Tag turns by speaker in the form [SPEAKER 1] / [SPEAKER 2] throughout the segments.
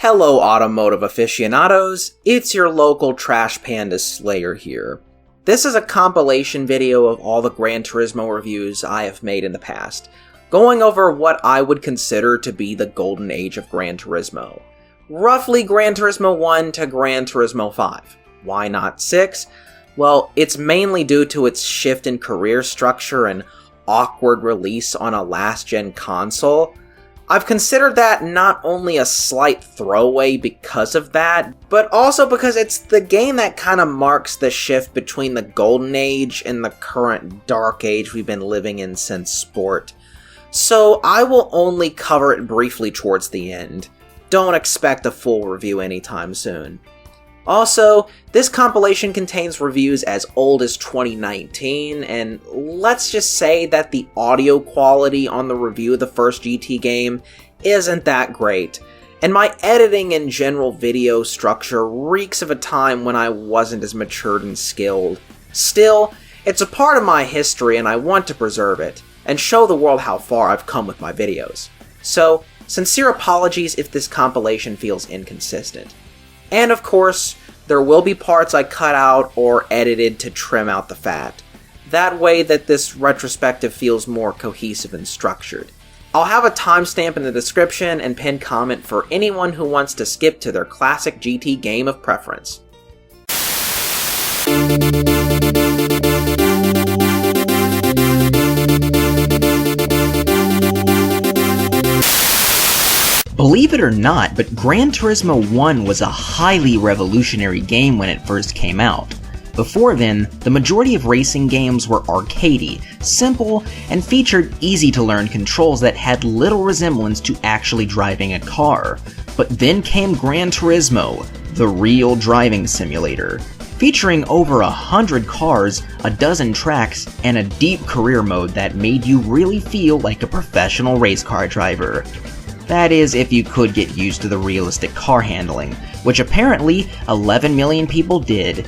[SPEAKER 1] Hello automotive aficionados, it's your local Trash Panda Slayer here. This is a compilation video of all the Gran Turismo reviews I have made in the past, going over what I would consider to be the golden age of Gran Turismo. Roughly Gran Turismo 1 to Gran Turismo 5. Why not 6? Well, it's mainly due to its shift in career structure and awkward release on a last-gen console. I've considered that not only a slight throwaway because of that, but also because it's the game that kind of marks the shift between the golden age and the current dark age we've been living in since sport. So I will only cover it briefly towards the end. Don't expect a full review anytime soon. Also, this compilation contains reviews as old as 2019, and let's just say that the audio quality on the review of the first GT game isn't that great, and my editing and general video structure reeks of a time when I wasn't as matured and skilled. Still, it's a part of my history and I want to preserve it, and show the world how far I've come with my videos. So, sincere apologies if this compilation feels inconsistent. And of course, there will be parts I cut out or edited to trim out the fat. That way that this retrospective feels more cohesive and structured. I'll have a timestamp in the description and pinned comment for anyone who wants to skip to their classic GT game of preference.
[SPEAKER 2] Believe it or not, but Gran Turismo 1 was a highly revolutionary game when it first came out. Before then, the majority of racing games were arcadey, simple, and featured easy-to-learn controls that had little resemblance to actually driving a car. But then came Gran Turismo, the real driving simulator, featuring over 100 cars, a dozen tracks, and a deep career mode that made you really feel like a professional race car driver. That is, if you could get used to the realistic car handling, which apparently 11 million people did.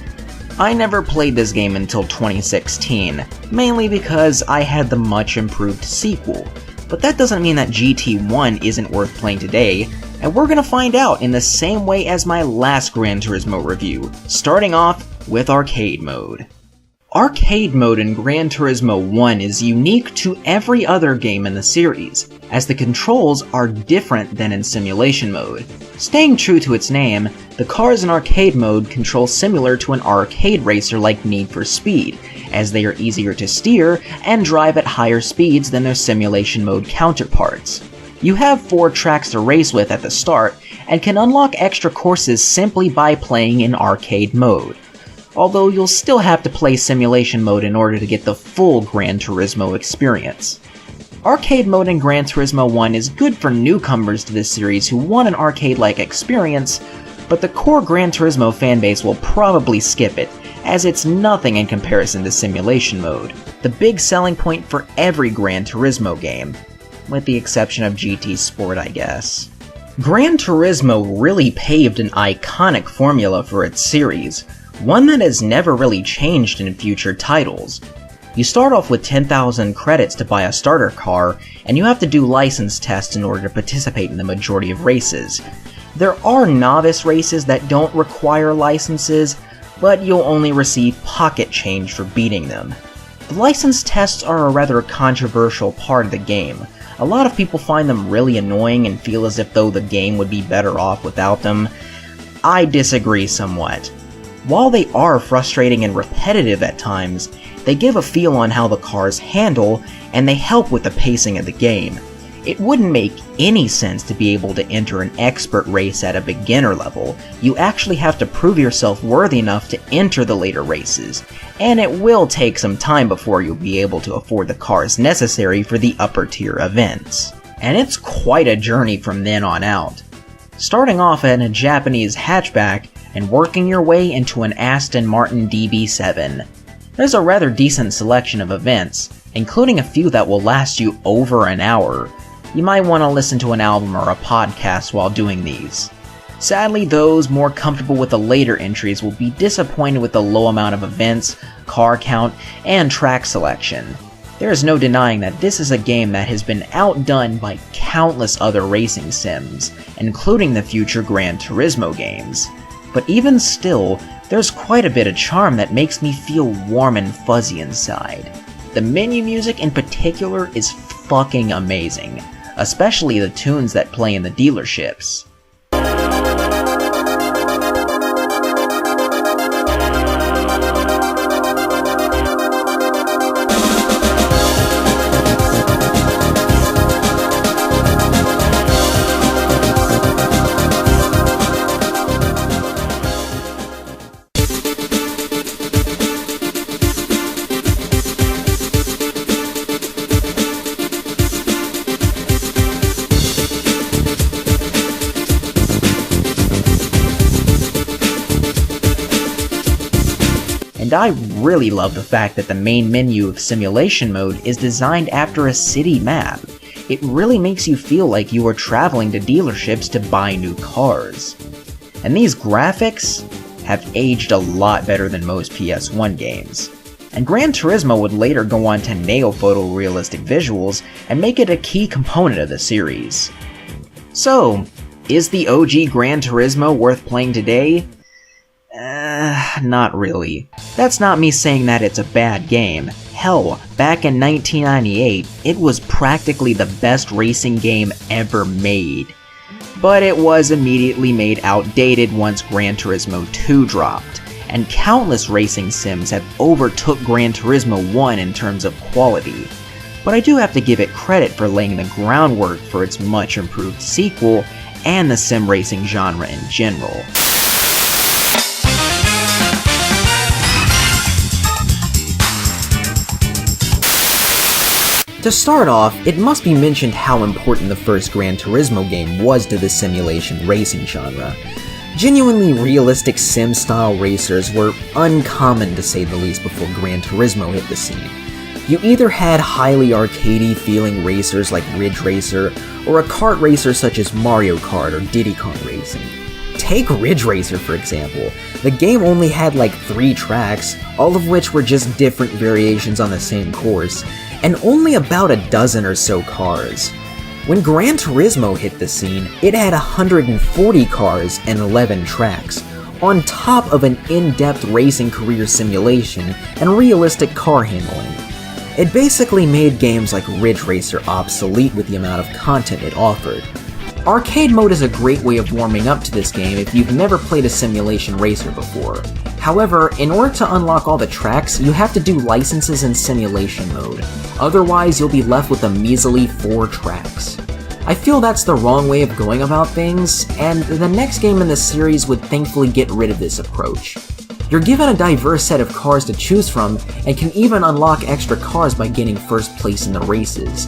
[SPEAKER 2] I never played this game until 2016, mainly because I had the much improved sequel. But that doesn't mean that GT1 isn't worth playing today, and we're gonna find out in the same way as my last Gran Turismo review, starting off with Arcade Mode. Arcade Mode in Gran Turismo 1 is unique to every other game in the series, as the controls are different than in Simulation Mode. Staying true to its name, the cars in Arcade Mode control similar to an arcade racer like Need for Speed, as they are easier to steer and drive at higher speeds than their Simulation Mode counterparts. You have 4 tracks to race with at the start, and can unlock extra courses simply by playing in Arcade Mode. Although you'll still have to play Simulation Mode in order to get the full Gran Turismo experience. Arcade Mode in Gran Turismo 1 is good for newcomers to this series who want an arcade-like experience, but the core Gran Turismo fanbase will probably skip it, as it's nothing in comparison to Simulation Mode, the big selling point for every Gran Turismo game, with the exception of GT Sport, I guess. Gran Turismo really paved an iconic formula for its series, one that has never really changed in future titles. You start off with 10,000 credits to buy a starter car, and you have to do license tests in order to participate in the majority of races. There are novice races that don't require licenses, but you'll only receive pocket change for beating them. The license tests are a rather controversial part of the game. A lot of people find them really annoying and feel as if though the game would be better off without them. I disagree somewhat. While they are frustrating and repetitive at times, they give a feel on how the cars handle, and they help with the pacing of the game. It wouldn't make any sense to be able to enter an expert race at a beginner level. You actually have to prove yourself worthy enough to enter the later races, and it will take some time before you'll be able to afford the cars necessary for the upper tier events. And it's quite a journey from then on out. Starting off in a Japanese hatchback, and working your way into an Aston Martin DB7. There's a rather decent selection of events, including a few that will last you over an hour. You might want to listen to an album or a podcast while doing these. Sadly, those more comfortable with the later entries will be disappointed with the low amount of events, car count, and track selection. There is no denying that this is a game that has been outdone by countless other racing sims, including the future Gran Turismo games. But even still, there's quite a bit of charm that makes me feel warm and fuzzy inside. The menu music in particular is fucking amazing, especially the tunes that play in the dealerships. And I really love the fact that the main menu of Simulation Mode is designed after a city map. It really makes you feel like you are traveling to dealerships to buy new cars. And these graphics have aged a lot better than most PS1 games. And Gran Turismo would later go on to nail photorealistic visuals and make it a key component of the series. So, is the OG Gran Turismo worth playing today? Not really. That's not me saying that it's a bad game. Hell, back in 1998, it was practically the best racing game ever made. But it was immediately made outdated once Gran Turismo 2 dropped, and countless racing sims have overtook Gran Turismo 1 in terms of quality. But I do have to give it credit for laying the groundwork for its much improved sequel and the sim racing genre in general.
[SPEAKER 1] To start off, it must be mentioned how important the first Gran Turismo game was to the simulation racing genre. Genuinely realistic sim-style racers were uncommon to say the least before Gran Turismo hit the scene. You either had highly arcadey feeling racers like Ridge Racer, or a kart racer such as Mario Kart or Diddy Kong Racing. Take Ridge Racer for example. The game only had like 3 tracks, all of which were just different variations on the same course, and only about a dozen or so cars. When Gran Turismo hit the scene, it had 140 cars and 11 tracks, on top of an in-depth racing career simulation and realistic car handling. It basically made games like Ridge Racer obsolete with the amount of content it offered. Arcade mode is a great way of warming up to this game if you've never played a simulation racer before. However, in order to unlock all the tracks, you have to do licenses in simulation mode. Otherwise, you'll be left with a measly 4 tracks. I feel that's the wrong way of going about things, and the next game in the series would thankfully get rid of this approach. You're given a diverse set of cars to choose from, and can even unlock extra cars by getting first place in the races.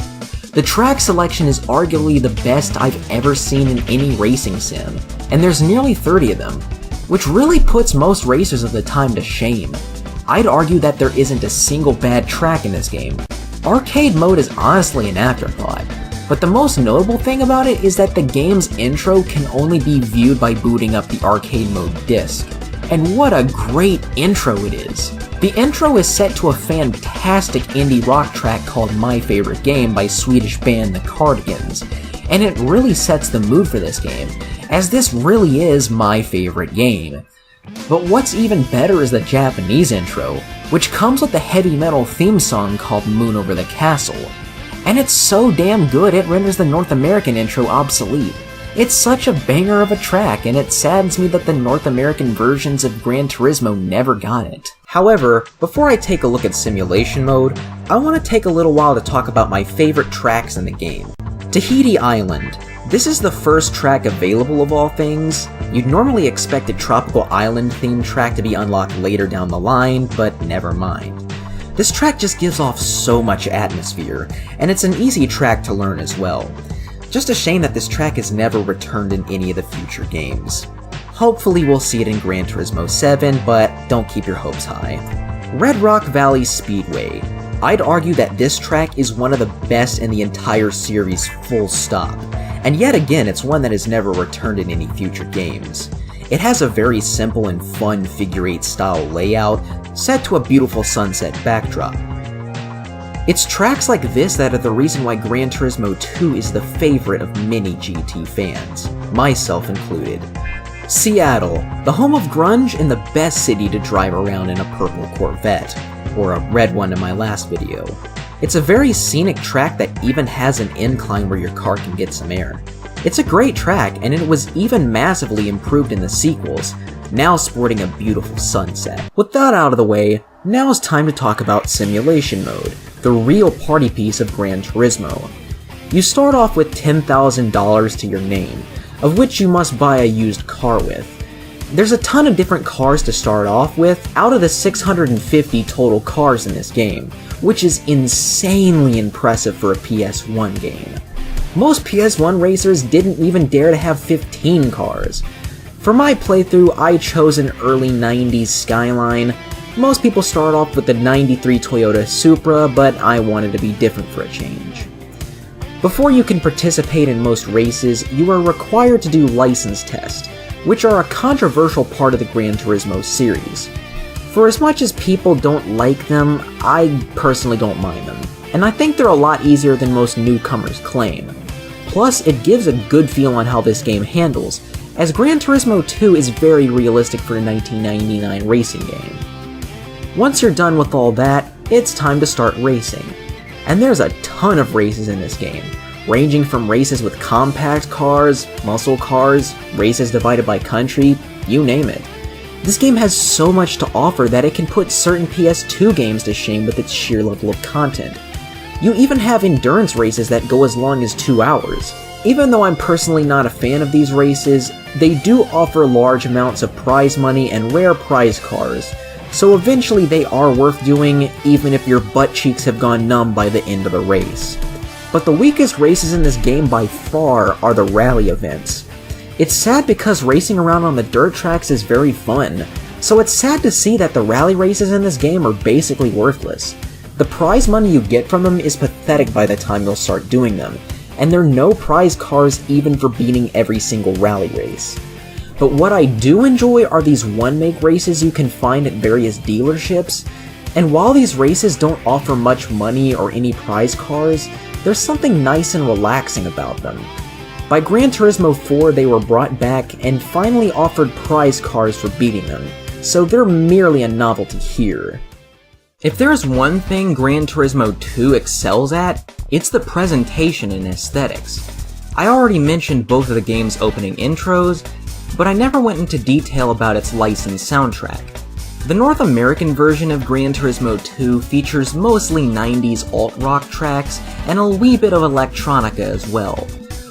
[SPEAKER 1] The track selection is arguably the best I've ever seen in any racing sim, and there's nearly 30 of them, which really puts most racers of the time to shame. I'd argue that there isn't a single bad track in this game. Arcade mode is honestly an afterthought, but the most notable thing about it is that the game's intro can only be viewed by booting up the arcade mode disc. And what a great intro it is! The intro is set to a fantastic indie rock track called My Favorite Game by Swedish band The Cardigans, and it really sets the mood for this game, as this really is my favorite game. But what's even better is the Japanese intro, which comes with a heavy metal theme song called Moon Over the Castle, and it's so damn good it renders the North American intro obsolete. It's such a banger of a track, and it saddens me that the North American versions of Gran Turismo never got it. However, before I take a look at simulation mode, I want to take a little while to talk about my favorite tracks in the game. Tahiti Island. This is the first track available of all things. You'd normally expect a tropical island themed track to be unlocked later down the line, but never mind. This track just gives off so much atmosphere, and it's an easy track to learn as well. Just a shame that this track is never returned in any of the future games. Hopefully we'll see it in Gran Turismo 7, but don't keep your hopes high. Red Rock Valley Speedway. I'd argue that this track is one of the best in the entire series, full stop. And yet again, it's one that is never returned in any future games. It has a very simple and fun figure 8 style layout, set to a beautiful sunset backdrop. It's tracks like this that are the reason why Gran Turismo 2 is the favorite of many GT fans, myself included. Seattle, the home of grunge and the best city to drive around in a purple Corvette, or a red one in my last video. It's a very scenic track that even has an incline where your car can get some air. It's a great track, and it was even massively improved in the sequels, now sporting a beautiful sunset. With that out of the way, now it's time to talk about Simulation Mode, the real party piece of Gran Turismo. You start off with $10,000 to your name, of which you must buy a used car with. There's a ton of different cars to start off with out of the 650 total cars in this game, which is insanely impressive for a PS1 game. Most PS1 racers didn't even dare to have 15 cars. For my playthrough, I chose an early 90s Skyline. Most people start off with the 93 Toyota Supra, but I wanted to be different for a change. Before you can participate in most races, you are required to do license tests, which are a controversial part of the Gran Turismo series. For as much as people don't like them, I personally don't mind them, and I think they're a lot easier than most newcomers claim. Plus, it gives a good feel on how this game handles, as Gran Turismo 2 is very realistic for a 1999 racing game. Once you're done with all that, it's time to start racing. And there's a ton of races in this game, ranging from races with compact cars, muscle cars, races divided by country, you name it. This game has so much to offer that it can put certain PS2 games to shame with its sheer level of content. You even have endurance races that go as long as 2 hours. Even though I'm personally not a fan of these races, they do offer large amounts of prize money and rare prize cars, so eventually they are worth doing even if your butt cheeks have gone numb by the end of the race. But the weakest races in this game by far are the rally events. It's sad because racing around on the dirt tracks is very fun, so it's sad to see that the rally races in this game are basically worthless. The prize money you get from them is pathetic by the time you'll start doing them, and there are no prize cars even for beating every single rally race. But what I do enjoy are these one-make races you can find at various dealerships, and while these races don't offer much money or any prize cars, there's something nice and relaxing about them. By Gran Turismo 4 they were brought back and finally offered prize cars for beating them, so they're merely a novelty here. If there's one thing Gran Turismo 2 excels at, it's the presentation and aesthetics. I already mentioned both of the game's opening intros, but I never went into detail about its licensed soundtrack. The North American version of Gran Turismo 2 features mostly 90s alt-rock tracks and a wee bit of electronica as well.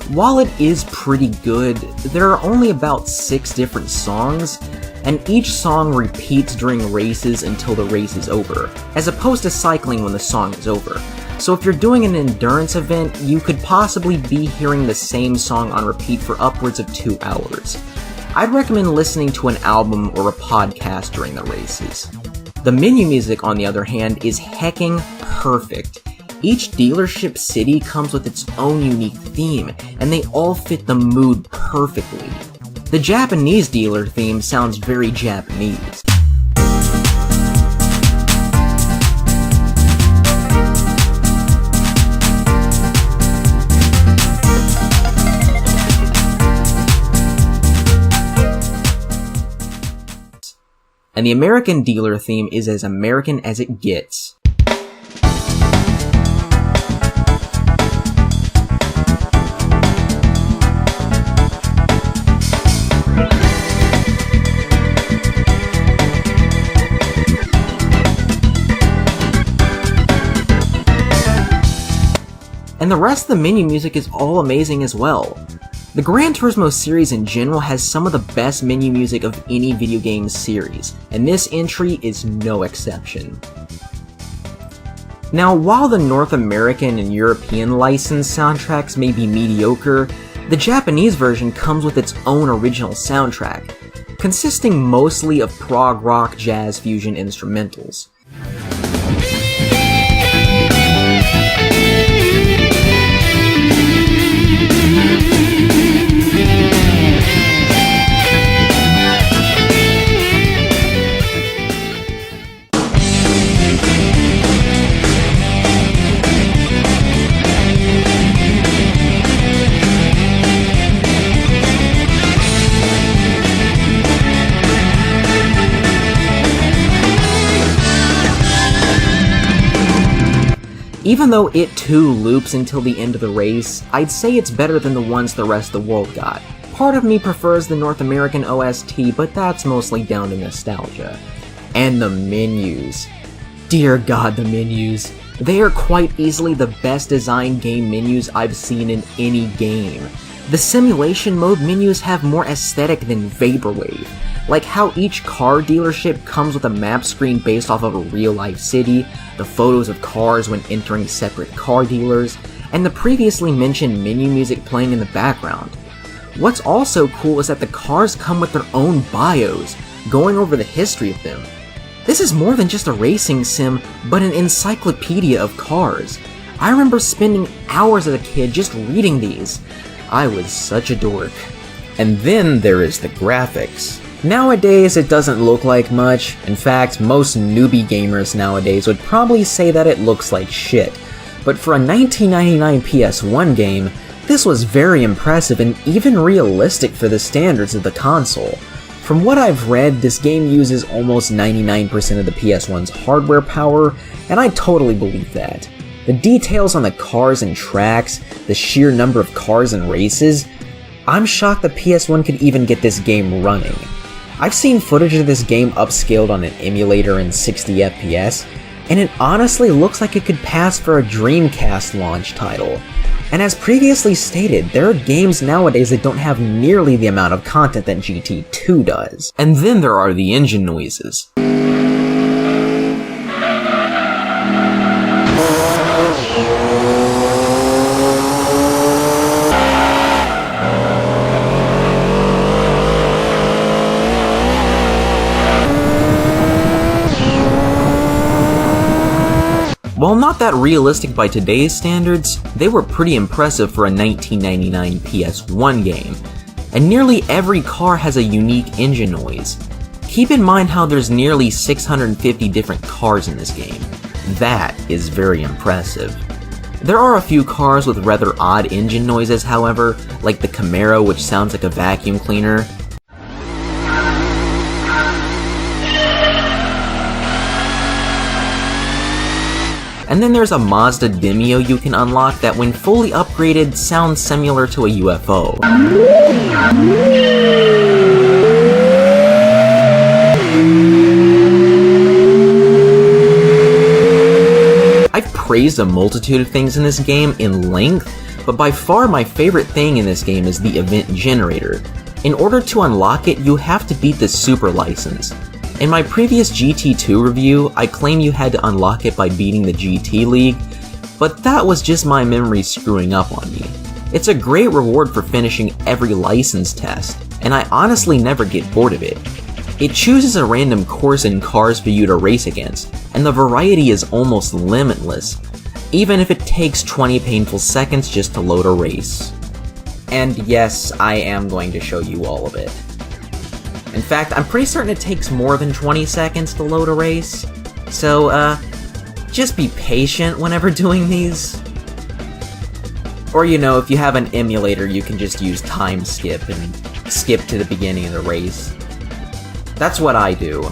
[SPEAKER 1] While it is pretty good, there are only about 6 different songs, and each song repeats during races until the race is over, as opposed to cycling when the song is over. So if you're doing an endurance event, you could possibly be hearing the same song on repeat for upwards of 2 hours. I'd recommend listening to an album or a podcast during the races. The menu music, on the other hand, is hecking perfect. Each dealership city comes with its own unique theme, and they all fit the mood perfectly. The Japanese dealer theme sounds very Japanese. And the American dealer theme is as American as it gets. And the rest of the menu music is all amazing as well. The Gran Turismo series in general has some of the best menu music of any video game series, and this entry is no exception. Now, while the North American and European licensed soundtracks may be mediocre, the Japanese version comes with its own original soundtrack, consisting mostly of prog rock jazz fusion instrumentals. Even though it too loops until the end of the race, I'd say it's better than the ones the rest of the world got. Part of me prefers the North American OST, but that's mostly down to nostalgia. And the menus. Dear God, the menus. They are quite easily the best designed game menus I've seen in any game. The simulation mode menus have more aesthetic than Vaporwave. Like how each car dealership comes with a map screen based off of a real-life city, the photos of cars when entering separate car dealers, and the previously mentioned menu music playing in the background. What's also cool is that the cars come with their own bios, going over the history of them. This is more than just a racing sim, but an encyclopedia of cars. I remember spending hours as a kid just reading these. I was such a dork. And then there is the graphics. Nowadays, it doesn't look like much. In fact, most newbie gamers nowadays would probably say that it looks like shit. But for a 1999 PS1 game, this was very impressive and even realistic for the standards of the console. From what I've read, this game uses almost 99% of the PS1's hardware power, and I totally believe that. The details on the cars and tracks, the sheer number of cars and races, I'm shocked the PS1 could even get this game running. I've seen footage of this game upscaled on an emulator in 60 FPS, and it honestly looks like it could pass for a Dreamcast launch title. And as previously stated, there are games nowadays that don't have nearly the amount of content that GT2 does. And then there are the engine noises. While not that realistic by today's standards, they were pretty impressive for a 1999 PS1 game, and nearly every car has a unique engine noise. Keep in mind how there's nearly 650 different cars in this game. That is very impressive. There are a few cars with rather odd engine noises, however, like the Camaro, which sounds like a vacuum cleaner. And then there's a Mazda Demio you can unlock that when fully upgraded sounds similar to a UFO. I've praised a multitude of things in this game in length, but by far my favorite thing in this game is the event generator. In order to unlock it, you have to beat the Super License. In my previous GT2 review, I claim you had to unlock it by beating the GT League, but that was just my memory screwing up on me. It's a great reward for finishing every license test, and I honestly never get bored of it. It chooses a random course and cars for you to race against, and the variety is almost limitless, even if it takes 20 painful seconds just to load a race. And yes, I am going to show you all of it. In fact, I'm pretty certain it takes more than 20 seconds to load a race, so, just be patient whenever doing these. Or, you know, if you have an emulator, you can just use time skip and skip to the beginning of the race. That's what I do.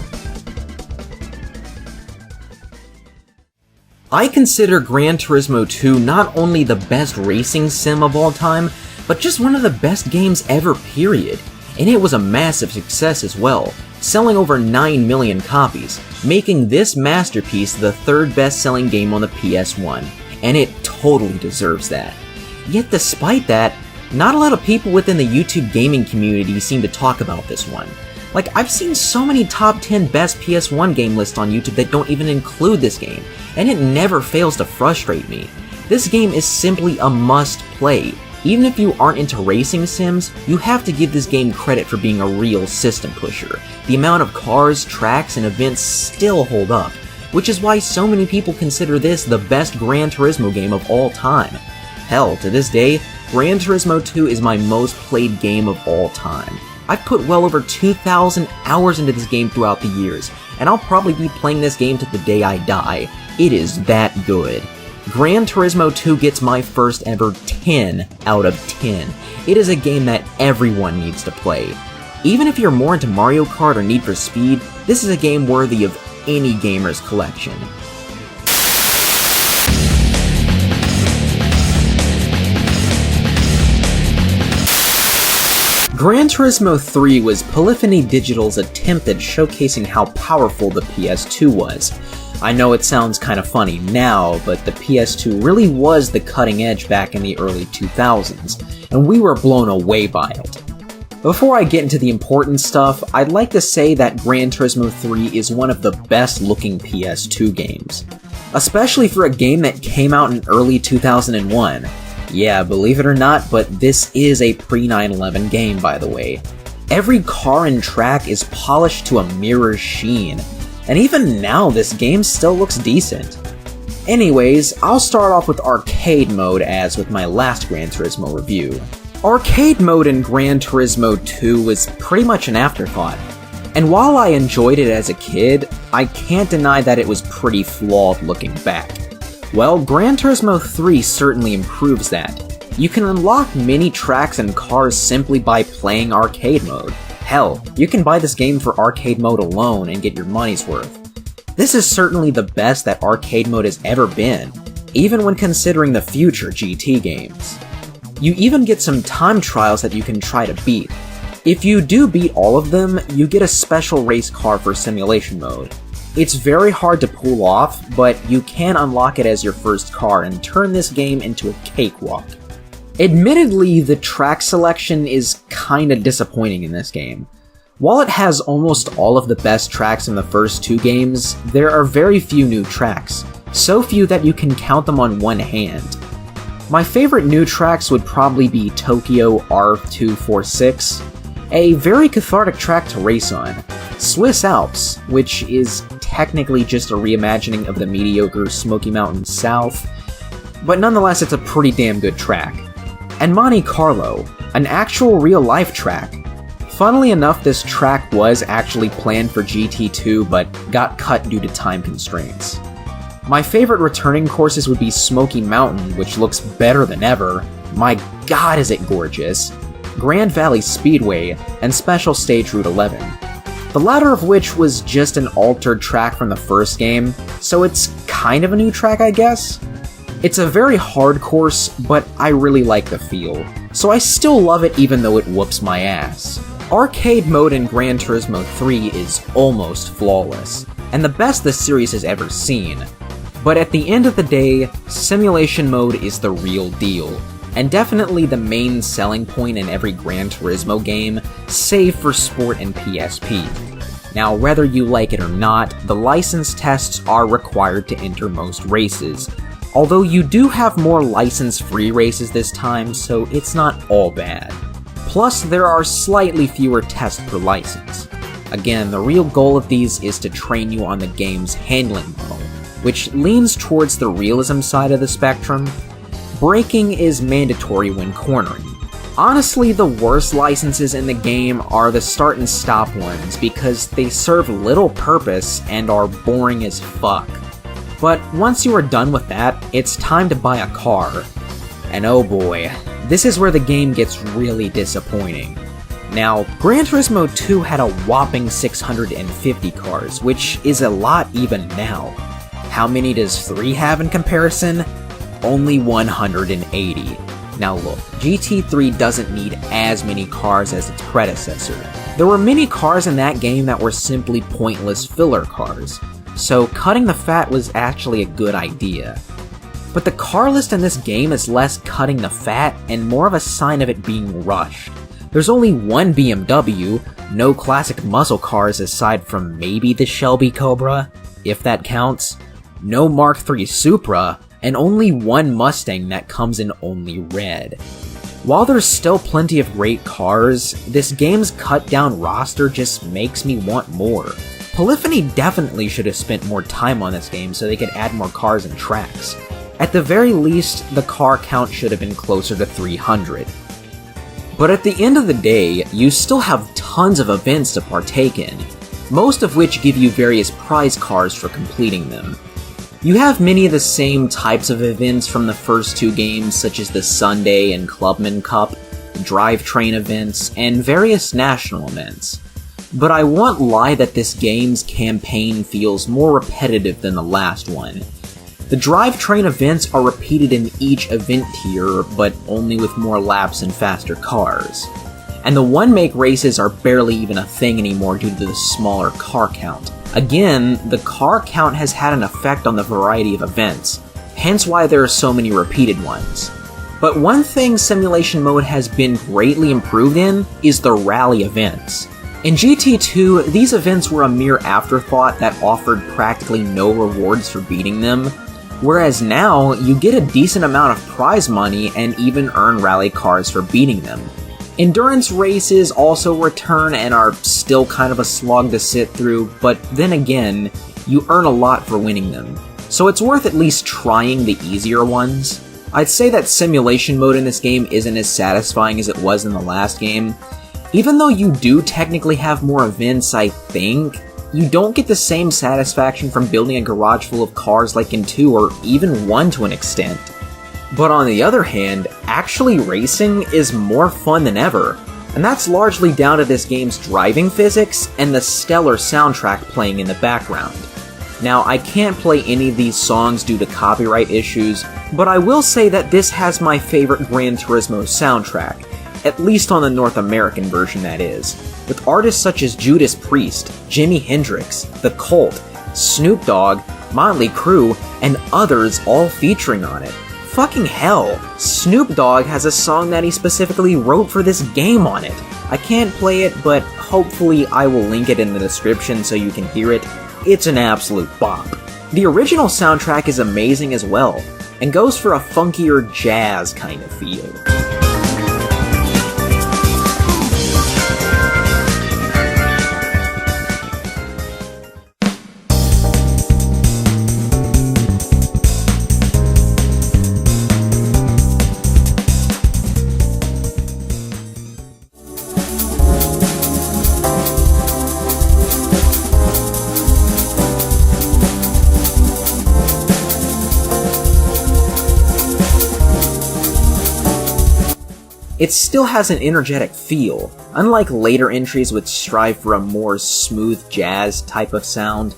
[SPEAKER 1] I consider Gran Turismo 2 not only the best racing sim of all time, but just one of the best games ever, period. And it was a massive success as well, selling over 9 million copies, making this masterpiece the third best-selling game on the PS1, and it totally deserves that. Yet despite that, not a lot of people within the YouTube gaming community seem to talk about this one. Like, I've seen so many top 10 best PS1 game lists on YouTube that don't even include this game, and it never fails to frustrate me. This game is simply a must-play. Even if you aren't into racing sims, you have to give this game credit for being a real system pusher. The amount of cars, tracks, and events still hold up, which is why so many people consider this the best Gran Turismo game of all time. Hell, to this day, Gran Turismo 2 is my most played game of all time. I've put well over 2,000 hours into this game throughout the years, and I'll probably be playing this game to the day I die. It is that good. Gran Turismo 2 gets my first ever 10 out of 10. It is a game that everyone needs to play. Even if you're more into Mario Kart or Need for Speed, this is a game worthy of any gamer's collection. Gran Turismo 3 was Polyphony Digital's attempt at showcasing how powerful the PS2 was. I know it sounds kinda funny now, but the PS2 really was the cutting edge back in the early 2000s, and we were blown away by it. Before I get into the important stuff, I'd like to say that Gran Turismo 3 is one of the best looking PS2 games. Especially for a game that came out in early 2001. Yeah, believe it or not, but this is a pre-9/11 game, by the way. Every car and track is polished to a mirror's sheen, and even now this game still looks decent. Anyways, I'll start off with arcade mode as with my last Gran Turismo review. Arcade mode in Gran Turismo 2 was pretty much an afterthought, and while I enjoyed it as a kid, I can't deny that it was pretty flawed looking back. Well, Gran Turismo 3 certainly improves that. You can unlock many tracks and cars simply by playing arcade mode. Hell, you can buy this game for arcade mode alone and get your money's worth. This is certainly the best that arcade mode has ever been, even when considering the future GT games. You even get some time trials that you can try to beat. If you do beat all of them, you get a special race car for simulation mode. It's very hard to pull off, but you can unlock it as your first car and turn this game into a cakewalk. Admittedly, the track selection is kinda disappointing in this game. While it has almost all of the best tracks in the first two games, there are very few new tracks, so few that you can count them on one hand. My favorite new tracks would probably be Tokyo R246, a very cathartic track to race on, Swiss Alps, which is technically just a reimagining of the mediocre Smoky Mountains South, but nonetheless it's a pretty damn good track, and Monte Carlo, an actual real-life track. Funnily enough, this track was actually planned for GT2 but got cut due to time constraints. My favorite returning courses would be Smoky Mountain, which looks better than ever, my god is it gorgeous, Grand Valley Speedway, and Special Stage Route 11. The latter of which was just an altered track from the first game, so it's kind of a new track, I guess? It's a very hard course, but I really like the feel, so I still love it even though it whoops my ass. Arcade mode in Gran Turismo 3 is almost flawless, and the best the series has ever seen. But at the end of the day, simulation mode is the real deal, and definitely the main selling point in every Gran Turismo game, save for Sport and PSP. Now, whether you like it or not, the license tests are required to enter most races, although you do have more license-free races this time, so it's not all bad. Plus, there are slightly fewer tests per license. Again, the real goal of these is to train you on the game's handling model, which leans towards the realism side of the spectrum. Braking is mandatory when cornering. Honestly, the worst licenses in the game are the start and stop ones because they serve little purpose and are boring as fuck. But once you are done with that, it's time to buy a car. And oh boy, this is where the game gets really disappointing. Now, Gran Turismo 2 had a whopping 650 cars, which is a lot even now. How many does 3 have in comparison? Only 180. Now look, GT3 doesn't need as many cars as its predecessor. There were many cars in that game that were simply pointless filler cars, so cutting the fat was actually a good idea. But the car list in this game is less cutting the fat and more of a sign of it being rushed. There's only one BMW, no classic muscle cars aside from maybe the Shelby Cobra, if that counts, no Mark III Supra, and only one Mustang that comes in only red. While there's still plenty of great cars, this game's cut-down roster just makes me want more. Polyphony definitely should have spent more time on this game so they could add more cars and tracks. At the very least, the car count should have been closer to 300. But at the end of the day, you still have tons of events to partake in, most of which give you various prize cars for completing them. You have many of the same types of events from the first two games, such as the Sunday and Clubman Cup, drivetrain events, and various national events. But I won't lie that this game's campaign feels more repetitive than the last one. The drivetrain events are repeated in each event tier, but only with more laps and faster cars. and the one-make races are barely even a thing anymore due to the smaller car count. Again, the car count has had an effect on the variety of events, hence why there are so many repeated ones. But one thing simulation mode has been greatly improved in is the rally events. In GT2, these events were a mere afterthought that offered practically no rewards for beating them, whereas now you get a decent amount of prize money and even earn rally cars for beating them. Endurance races also return and are still kind of a slog to sit through, but then again, you earn a lot for winning them, so it's worth at least trying the easier ones. I'd say that simulation mode in this game isn't as satisfying as it was in the last game. Even though you do technically have more events, I think, you don't get the same satisfaction from building a garage full of cars like in 2 or even 1 to an extent. But on the other hand, actually racing is more fun than ever, and that's largely down to this game's driving physics and the stellar soundtrack playing in the background. Now, I can't play any of these songs due to copyright issues, but I will say that this has my favorite Gran Turismo soundtrack, at least on the North American version that is, with artists such as Judas Priest, Jimi Hendrix, The Cult, Snoop Dogg, Motley Crue, and others all featuring on it. Fucking hell, Snoop Dogg has a song that he specifically wrote for this game on it. I can't play it, but hopefully I will link it in the description so you can hear it. It's an absolute bop. The original soundtrack is amazing as well, and goes for a funkier jazz kind of feel. It still has an energetic feel, unlike later entries which strive for a more smooth jazz type of sound.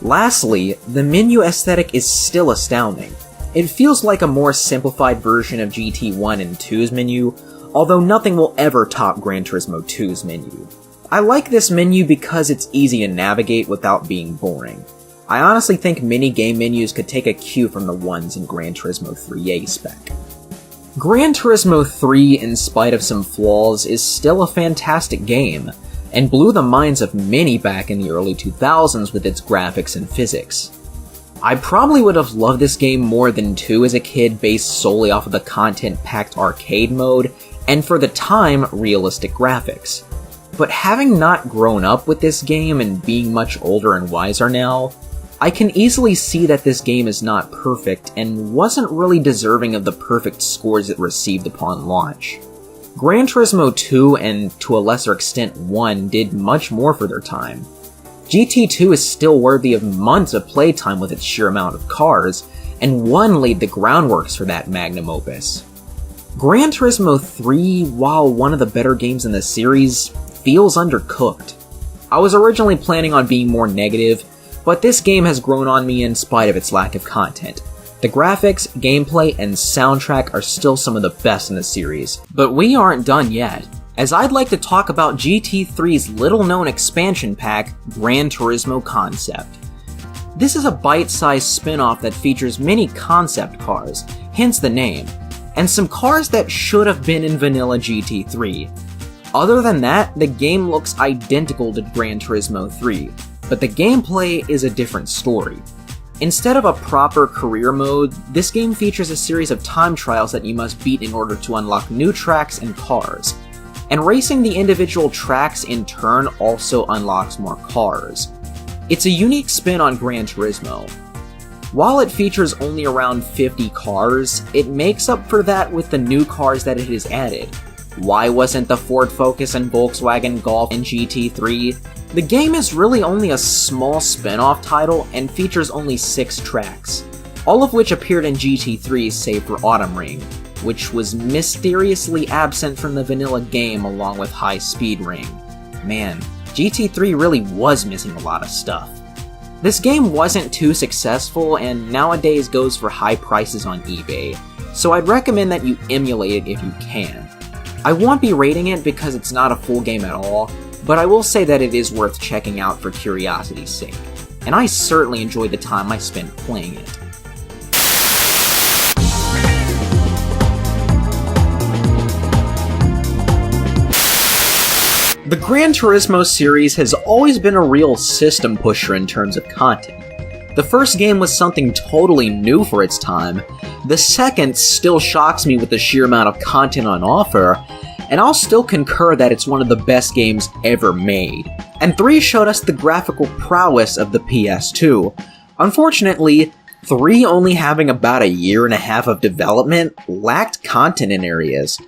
[SPEAKER 1] Lastly, the menu aesthetic is still astounding. It feels like a more simplified version of GT1 and 2's menu, although nothing will ever top Gran Turismo 2's menu. I like this menu because it's easy to navigate without being boring. I honestly think many game menus could take a cue from the ones in Gran Turismo 3 A-spec. Gran Turismo 3, in spite of some flaws, is still a fantastic game, and blew the minds of many back in the early 2000s with its graphics and physics. I probably would have loved this game more than 2 as a kid based solely off of the content-packed arcade mode, and for the time, realistic graphics. But having not grown up with this game and being much older and wiser now, I can easily see that this game is not perfect and wasn't really deserving of the perfect scores it received upon launch. Gran Turismo 2 and to a lesser extent 1 did much more for their time. GT2 is still worthy of months of playtime with its sheer amount of cars, and 1 laid the groundworks for that magnum opus. Gran Turismo 3, while one of the better games in the series, feels undercooked. I was originally planning on being more negative, but this game has grown on me in spite of its lack of content. The graphics, gameplay, and soundtrack are still some of the best in the series. But we aren't done yet, as I'd like to talk about GT3's little-known expansion pack, Gran Turismo Concept. This is a bite-sized spin-off that features many concept cars, hence the name, and some cars that should have been in vanilla GT3. Other than that, the game looks identical to Gran Turismo 3, but the gameplay is a different story. Instead of a proper career mode, this game features a series of time trials that you must beat in order to unlock new tracks and cars, and racing the individual tracks in turn also unlocks more cars. It's a unique spin on Gran Turismo. While it features only around 50 cars, it makes up for that with the new cars that it has added. Why wasn't the Ford Focus and Volkswagen Golf in GT3? The game is really only a small spin-off title and features only 6 tracks, all of which appeared in GT3 save for Autumn Ring, which was mysteriously absent from the vanilla game along with High Speed Ring. Man, GT3 really was missing a lot of stuff. This game wasn't too successful and nowadays goes for high prices on eBay, so I'd recommend that you emulate it if you can. I won't be rating it because it's not a full game at all, but I will say that it is worth checking out for curiosity's sake, and I certainly enjoyed the time I spent playing it. The Gran Turismo series has always been a real system pusher in terms of content. The first game was something totally new for its time, the second still shocks me with the sheer amount of content on offer, and I'll still concur that it's one of the best games ever made. And 3 showed us the graphical prowess of the PS2. Unfortunately, 3 only having about a year and a half of development lacked content in areas.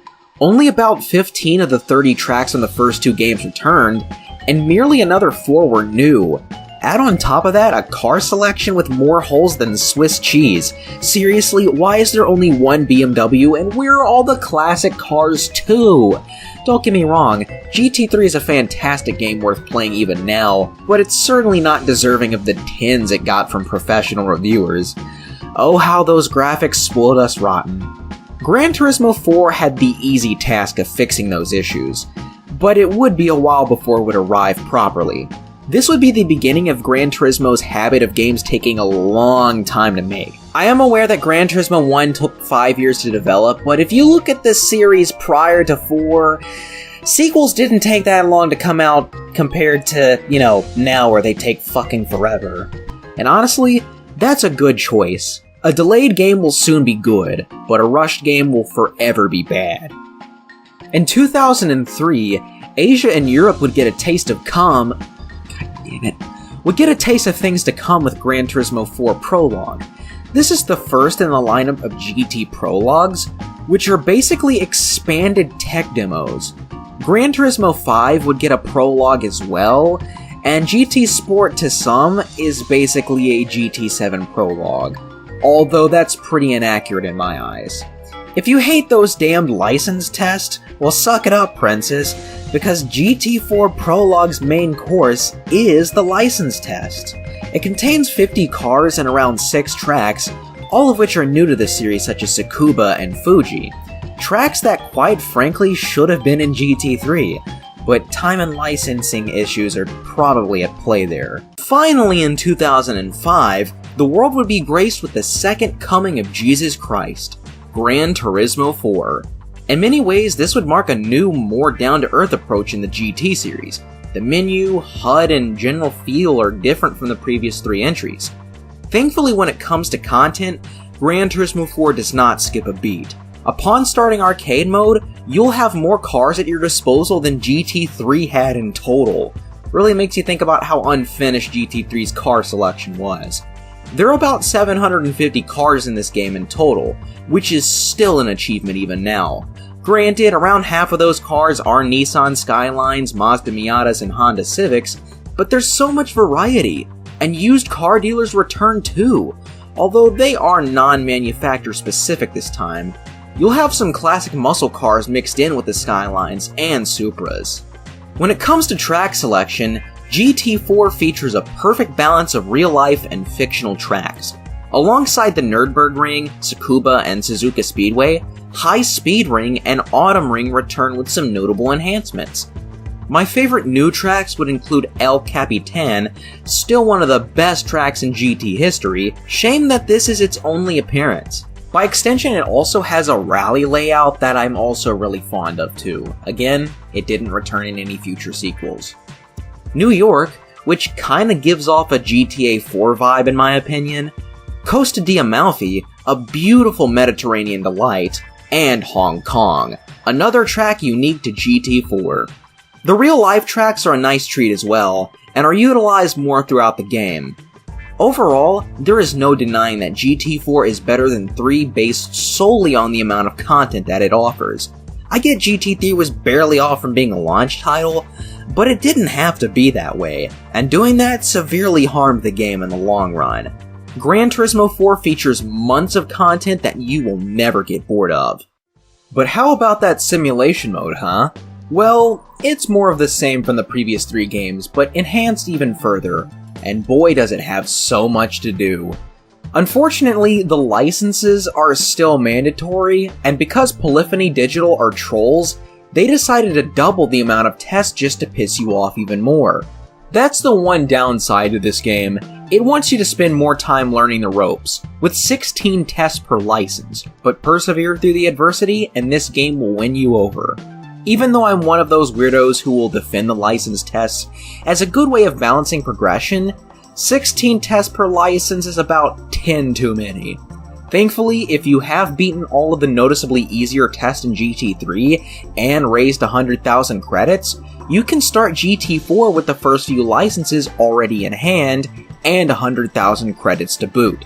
[SPEAKER 1] Only about 15 of the 30 tracks on the first 2 games returned, and merely another 4 were new. Add on top of that a car selection with more holes than Swiss cheese. Seriously, why is there only one BMW and where are all the classic cars too? Don't get me wrong, GT3 is a fantastic game worth playing even now, but it's certainly not deserving of the tens it got from professional reviewers. Oh, how those graphics spoiled us rotten. Gran Turismo 4 had the easy task of fixing those issues, but it would be a while before it would arrive properly. This would be the beginning of Gran Turismo's habit of games taking a long time to make. I am aware that Gran Turismo 1 took 5 years to develop, but if you look at the series prior to 4, sequels didn't take that long to come out compared to, now where they take fucking forever. And honestly, that's a good choice. A delayed game will soon be good, but a rushed game will forever be bad. In 2003, Asia and Europe would get a taste of things to come with Gran Turismo 4 Prologue. This is the first in the lineup of GT Prologues, which are basically expanded tech demos. Gran Turismo 5 would get a prologue as well, and GT Sport to some is basically a GT7 prologue, although that's pretty inaccurate in my eyes. If you hate those damned license tests, well suck it up, princess, because GT4 Prologue's main course is the license test. It contains 50 cars and around 6 tracks, all of which are new to the series such as Tsukuba and Fuji. Tracks that quite frankly should have been in GT3, but time and licensing issues are probably at play there. Finally in 2005, the world would be graced with the second coming of Jesus Christ, Gran Turismo 4. In many ways, this would mark a new, more down-to-earth approach in the GT series. The menu, HUD, and general feel are different from the previous 3 entries. Thankfully, when it comes to content, Gran Turismo 4 does not skip a beat. Upon starting arcade mode, you'll have more cars at your disposal than GT3 had in total. Really makes you think about how unfinished GT3's car selection was. There are about 750 cars in this game in total, which is still an achievement even now. Granted, around half of those cars are Nissan Skylines, Mazda Miatas, and Honda Civics, but there's so much variety, and used car dealers return too, although they are non-manufacturer specific this time. You'll have some classic muscle cars mixed in with the Skylines and Supras. When it comes to track selection, GT4 features a perfect balance of real-life and fictional tracks. Alongside the Nürburgring, Tsukuba, and Suzuka Speedway, High Speed Ring and Autumn Ring return with some notable enhancements. My favorite new tracks would include El Capitan, still one of the best tracks in GT history, shame that this is its only appearance. By extension, it also has a rally layout that I'm also really fond of too. Again, it didn't return in any future sequels. New York, which kinda gives off a GTA 4 vibe in my opinion, Costa di Amalfi, a beautiful Mediterranean delight, and Hong Kong, another track unique to GT4. The real-life tracks are a nice treat as well, and are utilized more throughout the game. Overall, there is no denying that GT4 is better than 3 based solely on the amount of content that it offers. I get GT3 was barely off from being a launch title, but it didn't have to be that way, and doing that severely harmed the game in the long run. Gran Turismo 4 features months of content that you will never get bored of. But how about that simulation mode, huh? Well, it's more of the same from the previous 3 games, but enhanced even further, and boy does it have so much to do. Unfortunately, the licenses are still mandatory, and because Polyphony Digital are trolls, they decided to double the amount of tests just to piss you off even more. That's the one downside to this game. It wants you to spend more time learning the ropes, with 16 tests per license, but persevere through the adversity and this game will win you over. Even though I'm one of those weirdos who will defend the license tests as a good way of balancing progression, 16 tests per license is about 10 too many. Thankfully, if you have beaten all of the noticeably easier tests in GT3 and raised 100,000 credits, you can start GT4 with the first few licenses already in hand and 100,000 credits to boot.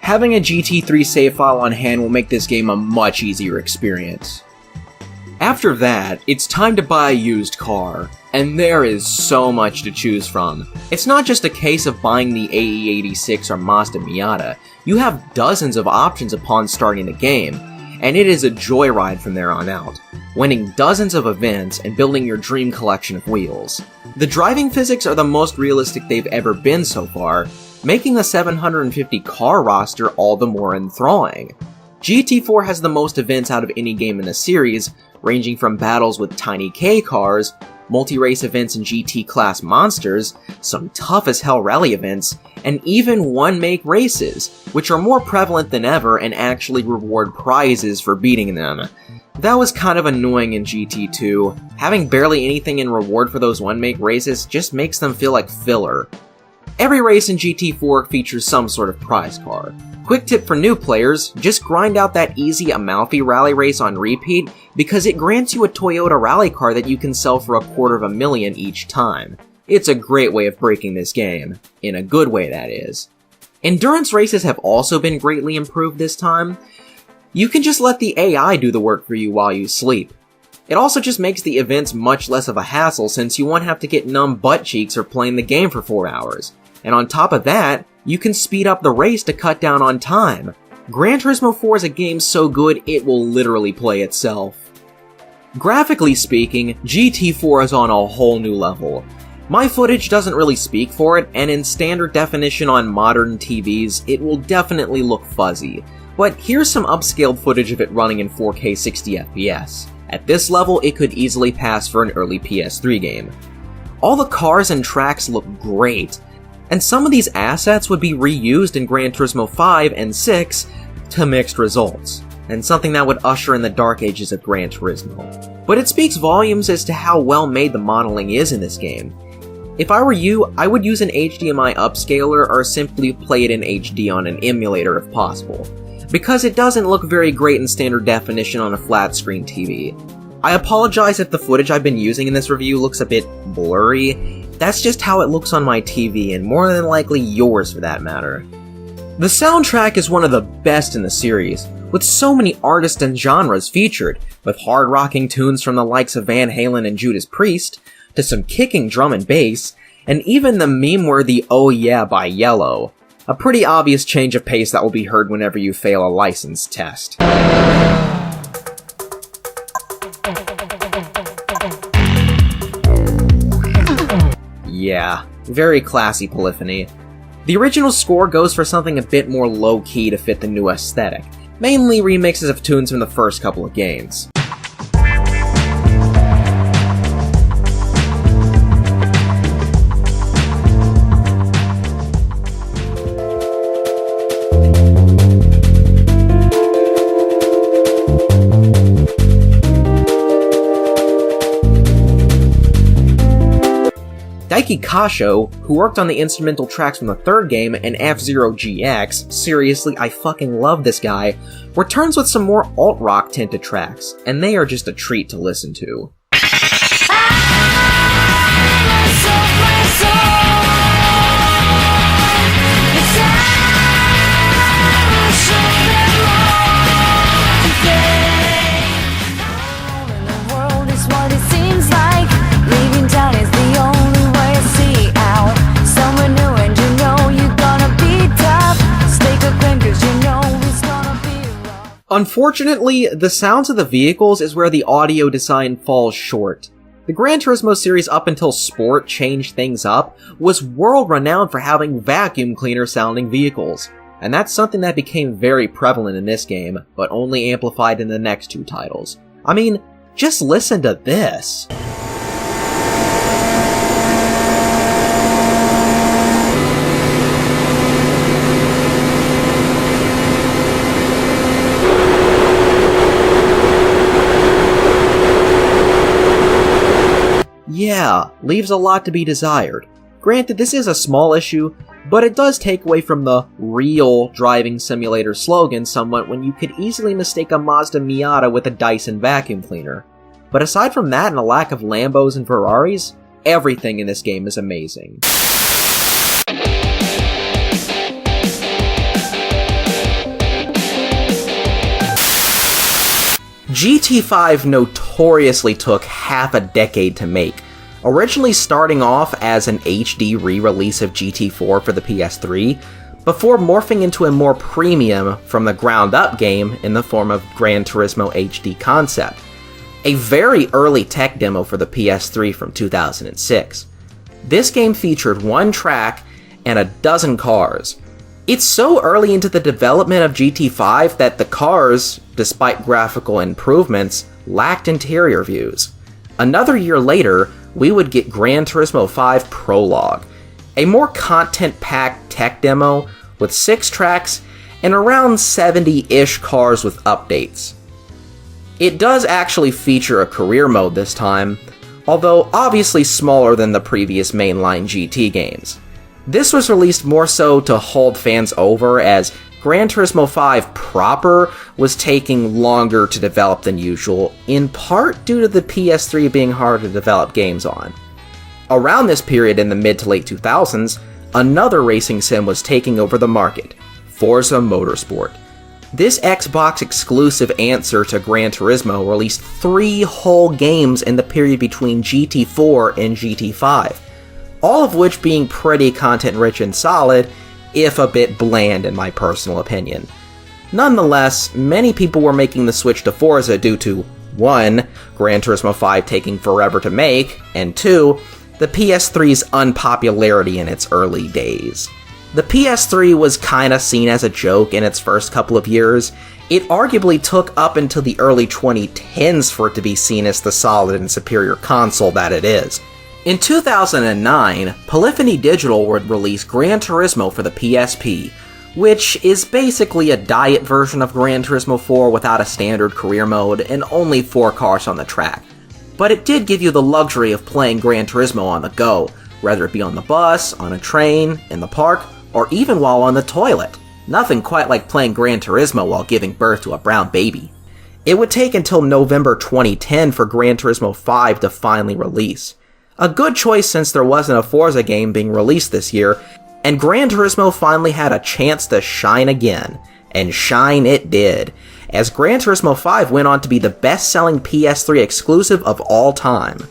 [SPEAKER 1] Having a GT3 save file on hand will make this game a much easier experience. After that, it's time to buy a used car, and there is so much to choose from. It's not just a case of buying the AE86 or Mazda Miata, you have dozens of options upon starting the game, and it is a joyride from there on out, winning dozens of events and building your dream collection of wheels. The driving physics are the most realistic they've ever been so far, making the 750 car roster all the more enthralling. GT4 has the most events out of any game in the series, ranging from battles with tiny K cars, multi-race events and GT-class monsters, some tough-as-hell rally events, and even one-make races, which are more prevalent than ever and actually reward prizes for beating them. That was kind of annoying in GT2. Having barely anything in reward for those one-make races just makes them feel like filler. Every race in GT4 features some sort of prize car. Quick tip for new players, just grind out that easy Amalfi rally race on repeat because it grants you a Toyota rally car that you can sell for $250,000 each time. It's a great way of breaking this game. In a good way, that is. Endurance races have also been greatly improved this time. You can just let the AI do the work for you while you sleep. It also just makes the events much less of a hassle since you won't have to get numb butt cheeks or playing the game for 4 hours. And on top of that, you can speed up the race to cut down on time. Gran Turismo 4 is a game so good it will literally play itself. Graphically speaking, GT4 is on a whole new level. My footage doesn't really speak for it, and in standard definition on modern TVs, it will definitely look fuzzy. But here's some upscaled footage of it running in 4K 60 FPS. At this level, it could easily pass for an early PS3 game. All the cars and tracks look great, and some of these assets would be reused in Gran Turismo 5 and 6 to mixed results, and something that would usher in the dark ages of Gran Turismo. But it speaks volumes as to how well made the modeling is in this game. If I were you, I would use an HDMI upscaler or simply play it in HD on an emulator if possible, because it doesn't look very great in standard definition on a flat screen TV. I apologize if the footage I've been using in this review looks a bit blurry. That's just how it looks on my TV, and more than likely yours for that matter. The soundtrack is one of the best in the series, with so many artists and genres featured, with hard-rocking tunes from the likes of Van Halen and Judas Priest, to some kicking drum and bass, and even the meme-worthy Oh Yeah by Yellow. A pretty obvious change of pace that will be heard whenever you fail a license test. Yeah, very classy polyphony. The original score goes for something a bit more low-key to fit the new aesthetic, mainly remixes of tunes from the first couple of games. Daiki Kasho, who worked on the instrumental tracks from the third game and F-Zero GX, seriously, I fucking love this guy, returns with some more alt-rock tinted tracks, and they are just a treat to listen to. Unfortunately, the sounds of the vehicles is where the audio design falls short. The Gran Turismo series up until Sport changed things up was world-renowned for having vacuum cleaner sounding vehicles, and that's something that became very prevalent in this game, but only amplified in the next two titles. I mean, Just listen to this. Yeah, leaves a lot to be desired. Granted, this is a small issue, but it does take away from the real driving simulator slogan somewhat when you could easily mistake a Mazda Miata with a Dyson vacuum cleaner. But aside from that and a lack of Lambos and Ferraris, everything in this game is amazing. GT5 notoriously took half a decade to make, originally starting off as an HD re-release of GT4 for the PS3, before morphing into a more premium from the ground up game in the form of Gran Turismo HD Concept, a very early tech demo for the PS3 from 2006. This game featured one track and a dozen cars. It's so early into the development of GT5 that the cars, despite graphical improvements, lacked interior views. Another year later, we would get Gran Turismo 5 Prologue, a more content-packed tech demo with 6 tracks and around 70-ish cars with updates. It does actually feature a career mode this time, although obviously smaller than the previous mainline GT games. This was released more so to hold fans over, as Gran Turismo 5 proper was taking longer to develop than usual, in part due to the PS3 being hard to develop games on. Around this period in the mid to late 2000s, another racing sim was taking over the market, Forza Motorsport. This Xbox exclusive answer to Gran Turismo released 3 whole games in the period between GT4 and GT5. All of which being pretty content-rich and solid, if a bit bland in my personal opinion. Nonetheless, many people were making the switch to Forza due to 1. Gran Turismo 5 taking forever to make, and 2. The PS3's unpopularity in its early days. The PS3 was kinda seen as a joke in its first couple of years. It arguably took up until the early 2010s for it to be seen as the solid and superior console that it is. In 2009, Polyphony Digital would release Gran Turismo for the PSP, which is basically a diet version of Gran Turismo 4 without a standard career mode and only 4 cars on the track. But it did give you the luxury of playing Gran Turismo on the go, whether it be on the bus, on a train, in the park, or even while on the toilet. Nothing quite like playing Gran Turismo while giving birth to a brown baby. It would take until November 2010 for Gran Turismo 5 to finally release. A good choice since there wasn't a Forza game being released this year, and Gran Turismo finally had a chance to shine again. And shine it did, as Gran Turismo 5 went on to be the best-selling PS3 exclusive of all time.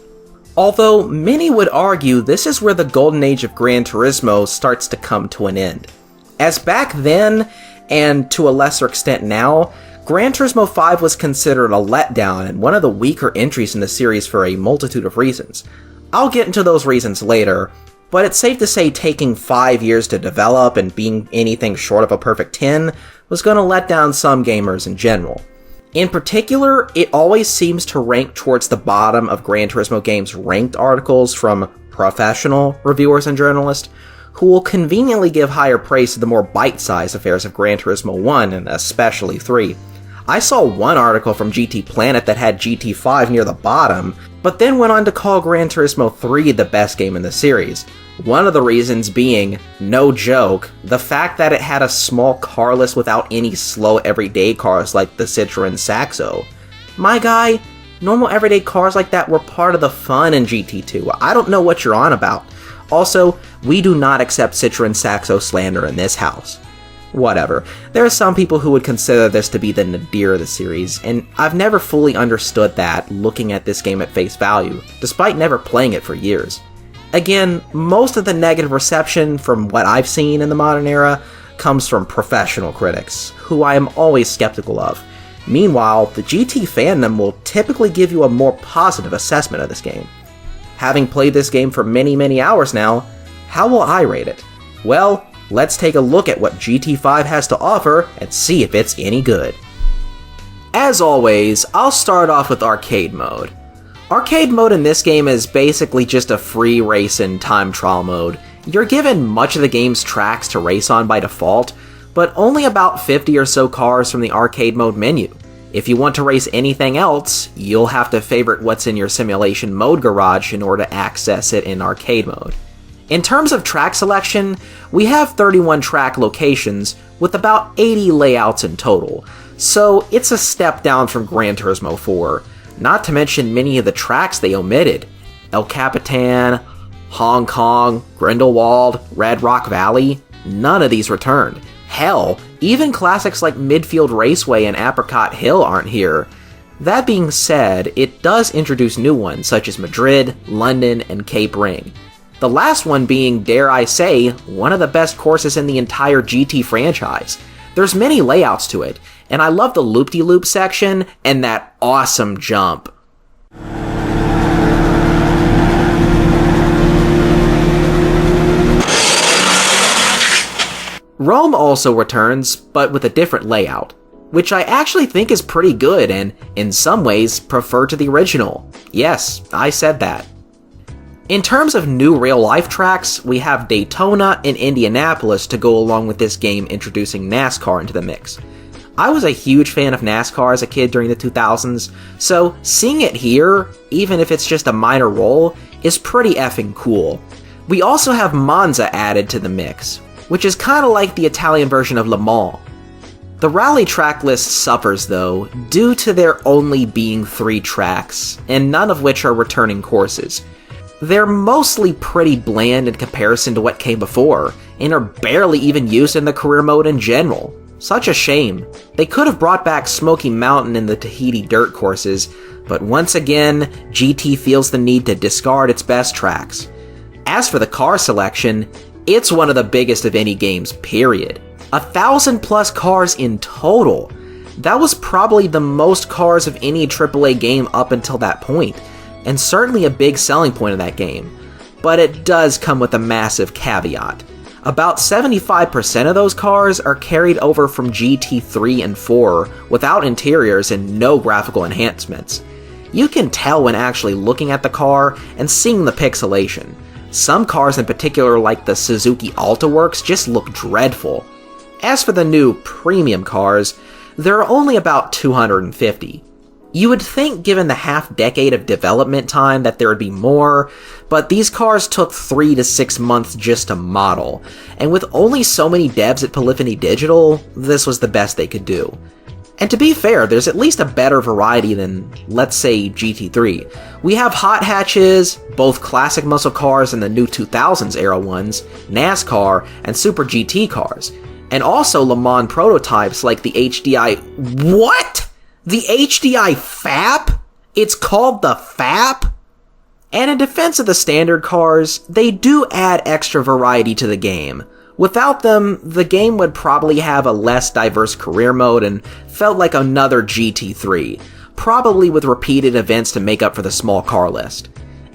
[SPEAKER 1] Although many would argue this is where the golden age of Gran Turismo starts to come to an end. As back then, and to a lesser extent now, Gran Turismo 5 was considered a letdown and one of the weaker entries in the series for a multitude of reasons. I'll get into those reasons later, but it's safe to say taking 5 years to develop and being anything short of a perfect 10 was going to let down some gamers in general. In particular, it always seems to rank towards the bottom of Gran Turismo games ranked articles from professional reviewers and journalists, who will conveniently give higher praise to the more bite-sized affairs of Gran Turismo 1 and especially 3. I saw one article from GT Planet that had GT5 near the bottom, but then went on to call Gran Turismo 3 the best game in the series. One of the reasons being, no joke, the fact that it had a small car list without any slow everyday cars like the Citroen Saxo. My guy, normal everyday cars like that were part of the fun in GT2. I don't know what you're on about. Also, we do not accept Citroen Saxo slander in this house. Whatever. There are some people who would consider this to be the nadir of the series, and I've never fully understood that looking at this game at face value, despite never playing it for years. Again, most of the negative reception from what I've seen in the modern era comes from professional critics, who I am always skeptical of. Meanwhile, the GT fandom will typically give you a more positive assessment of this game. Having played this game for many hours now, how will I rate it? Well, let's take a look at what GT5 has to offer and see if it's any good. As always, I'll start off with arcade mode. Arcade mode in this game is basically just a free race and time trial mode. You're given much of the game's tracks to race on by default, but only about 50 or so cars from the arcade mode menu. If you want to race anything else, you'll have to favorite what's in your simulation mode garage in order to access it in arcade mode. In terms of track selection, we have 31 track locations with about 80 layouts in total, so it's a step down from Gran Turismo 4, not to mention many of the tracks they omitted. El Capitan, Hong Kong, Grindelwald, Red Rock Valley, none of these returned. Hell, even classics like Midfield Raceway and Apricot Hill aren't here. That being said, it does introduce new ones such as Madrid, London, and Cape Ring. The last one being, dare I say, one of the best courses in the entire GT franchise. There's many layouts to it, and I love the loop-de-loop section and that awesome jump. Rome also returns, but with a different layout, which I actually think is pretty good and, in some ways, prefer to the original. Yes, I said that. In terms of new real-life tracks, we have Daytona and Indianapolis to go along with this game introducing NASCAR into the mix. I was a huge fan of NASCAR as a kid during the 2000s, so seeing it here, even if it's just a minor role, is pretty effing cool. We also have Monza added to the mix, which is kinda like the Italian version of Le Mans. The rally track list suffers though, due to there only being 3 tracks, and none of which are returning courses. They're mostly pretty bland in comparison to what came before, and are barely even used in the career mode in general. Such a shame. They could have brought back Smoky Mountain and the Tahiti dirt courses, but once again, GT feels the need to discard its best tracks. As for the car selection, it's one of the biggest of any games, period. 1,000 plus cars in total. That was probably the most cars of any AAA game up until that point, and certainly a big selling point of that game. But it does come with a massive caveat. About 75% of those cars are carried over from GT3 and 4 without interiors and no graphical enhancements. You can tell when actually looking at the car and seeing the pixelation. Some cars in particular, like the Suzuki AltaWorks, just look dreadful. As for the new premium cars, there are only about 250. You would think, given the half-decade of development time, that there would be more, but these cars took 3 to 6 months just to model, and with only so many devs at Polyphony Digital, this was the best they could do. And to be fair, there's at least a better variety than, let's say, GT3. We have hot hatches, both classic muscle cars and the new 2000s era ones, NASCAR, and Super GT cars, and also Le Mans prototypes like the HDI... What?! The HDI FAP? It's called the FAP? And in defense of the standard cars, they do add extra variety to the game. Without them, the game would probably have a less diverse career mode and felt like another GT3, probably with repeated events to make up for the small car list.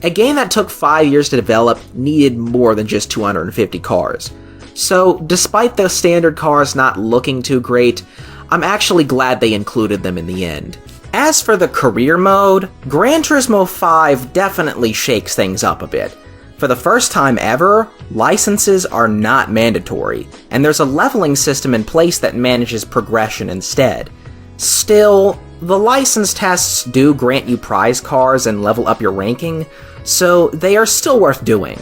[SPEAKER 1] A game that took 5 years to develop needed more than just 250 cars. So, despite the standard cars not looking too great, I'm actually glad they included them in the end. As for the career mode, Gran Turismo 5 definitely shakes things up a bit. For the first time ever, licenses are not mandatory, and there's a leveling system in place that manages progression instead. Still, the license tests do grant you prize cars and level up your ranking, so they are still worth doing.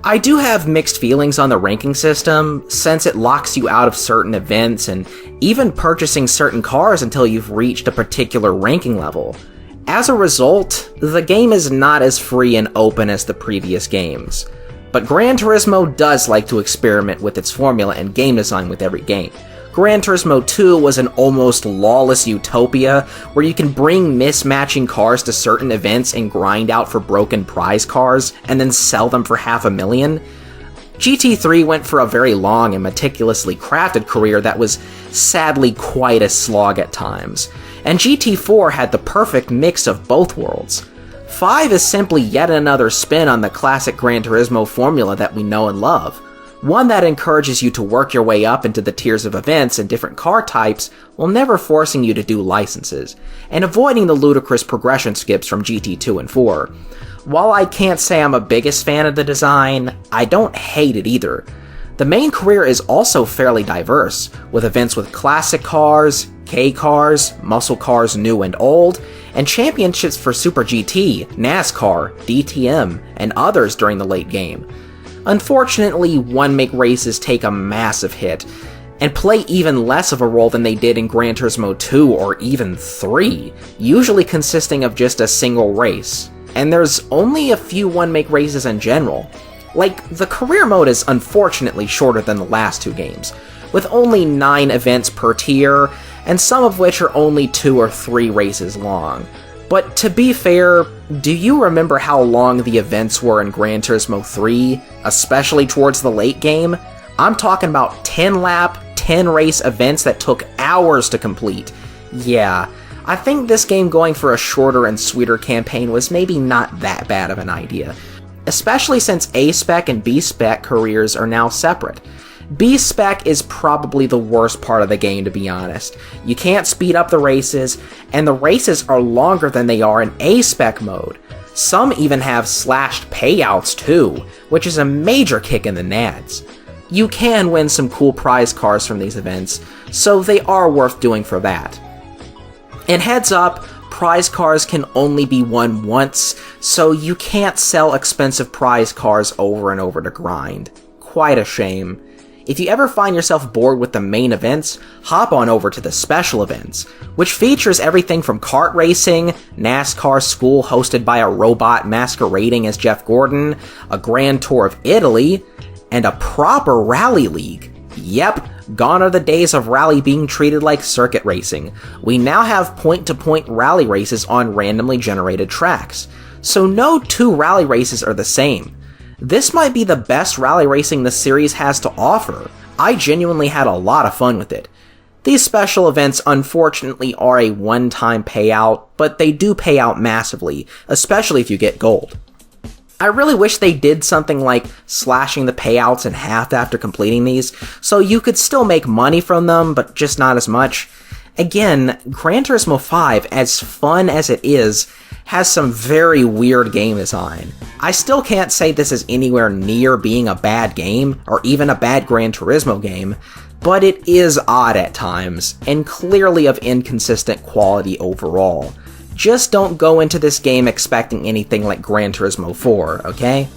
[SPEAKER 1] I do have mixed feelings on the ranking system, since it locks you out of certain events and even purchasing certain cars until you've reached a particular ranking level. As a result, the game is not as free and open as the previous games. But Gran Turismo does like to experiment with its formula and game design with every game. Gran Turismo 2 was an almost lawless utopia where you can bring mismatching cars to certain events and grind out for broken prize cars and then sell them for $500,000. GT3 went for a very long and meticulously crafted career that was sadly quite a slog at times, and GT4 had the perfect mix of both worlds. 5 is simply yet another spin on the classic Gran Turismo formula that we know and love. One that encourages you to work your way up into the tiers of events and different car types while never forcing you to do licenses, and avoiding the ludicrous progression skips from GT2 and 4. While I can't say I'm a biggest fan of the design, I don't hate it either. The main career is also fairly diverse, with events with classic cars, K cars, muscle cars new and old, and championships for Super GT, NASCAR, DTM, and others during the late game. Unfortunately, one-make races take a massive hit, and play even less of a role than they did in Gran Turismo 2 or even 3, usually consisting of just a single race. And there's only a few one-make races in general. Like, the career mode is unfortunately shorter than the last two games, with only 9 events per tier, and some of which are only 2 or 3 races long. But to be fair, do you remember how long the events were in Gran Turismo 3, especially towards the late game? I'm talking about 10-lap, 10-race events that took hours to complete. Yeah, I think this game going for a shorter and sweeter campaign was maybe not that bad of an idea, especially since A-spec and B-spec careers are now separate. B-spec is probably the worst part of the game, to be honest. You can't speed up the races, and the races are longer than they are in A-spec mode. Some even have slashed payouts too, which is a major kick in the nads. You can win some cool prize cars from these events, so they are worth doing for that. And heads up, prize cars can only be won once, so you can't sell expensive prize cars over and over to grind. Quite a shame. If you ever find yourself bored with the main events, hop on over to the special events, which features everything from kart racing, NASCAR school hosted by a robot masquerading as Jeff Gordon, a grand tour of Italy, and a proper rally league. Yep, gone are the days of rally being treated like circuit racing. We now have point-to-point rally races on randomly generated tracks, so no 2 rally races are the same. This might be the best rally racing the series has to offer. I genuinely had a lot of fun with it. These special events unfortunately are a one-time payout, but they do pay out massively, especially if you get gold. I really wish they did something like slashing the payouts in half after completing these, so you could still make money from them, but just not as much. Again, Gran Turismo 5, as fun as it is, has some very weird game design. I still can't say this is anywhere near being a bad game, or even a bad Gran Turismo game, but it is odd at times, and clearly of inconsistent quality overall. Just don't go into this game expecting anything like Gran Turismo 4, okay?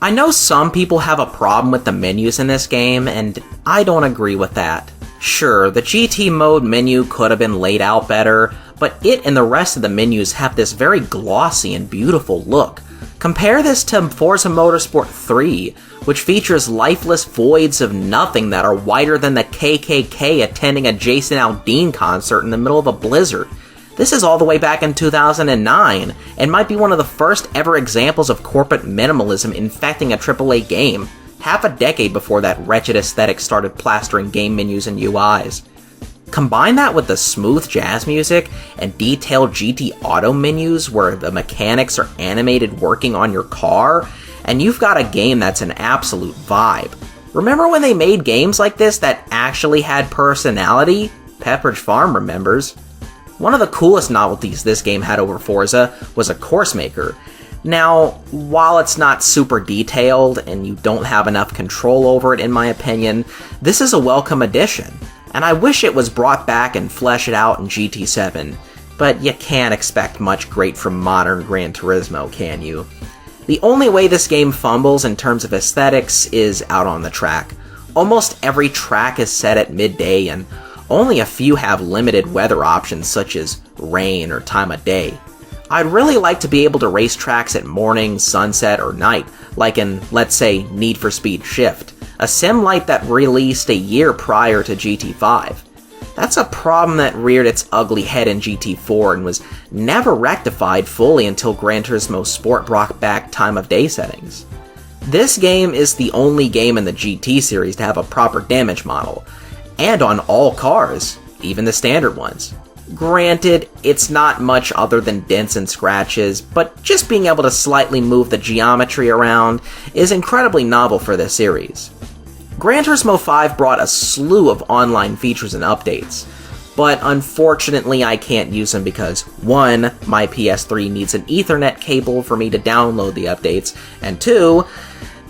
[SPEAKER 1] I know some people have a problem with the menus in this game, and I don't agree with that. Sure, the GT mode menu could have been laid out better, but it and the rest of the menus have this very glossy and beautiful look. Compare this to Forza Motorsport 3, which features lifeless voids of nothing that are whiter than the KKK attending a Jason Aldean concert in the middle of a blizzard. This is all the way back in 2009, and might be one of the first ever examples of corporate minimalism infecting a AAA game, half a decade before that wretched aesthetic started plastering game menus and UIs. Combine that with the smooth jazz music and detailed GT Auto menus where the mechanics are animated working on your car, and you've got a game that's an absolute vibe. Remember when they made games like this that actually had personality? Pepperidge Farm remembers. One of the coolest novelties this game had over Forza was a course maker. Now, while it's not super detailed and you don't have enough control over it in my opinion, this is a welcome addition, and I wish it was brought back and fleshed out in GT7, but you can't expect much great from modern Gran Turismo, can you? The only way this game fumbles in terms of aesthetics is out on the track. Almost every track is set at midday, and only a few have limited weather options such as rain or time of day. I'd really like to be able to race tracks at morning, sunset, or night, like in, let's say, Need for Speed Shift, a sim light that released a year prior to GT5. That's a problem that reared its ugly head in GT4 and was never rectified fully until Gran Turismo Sport brought back time of day settings. This game is the only game in the GT series to have a proper damage model, and on all cars, even the standard ones. Granted, it's not much other than dents and scratches, but just being able to slightly move the geometry around is incredibly novel for this series. Gran Turismo 5 brought a slew of online features and updates, but unfortunately I can't use them because 1. My PS3 needs an Ethernet cable for me to download the updates, and 2.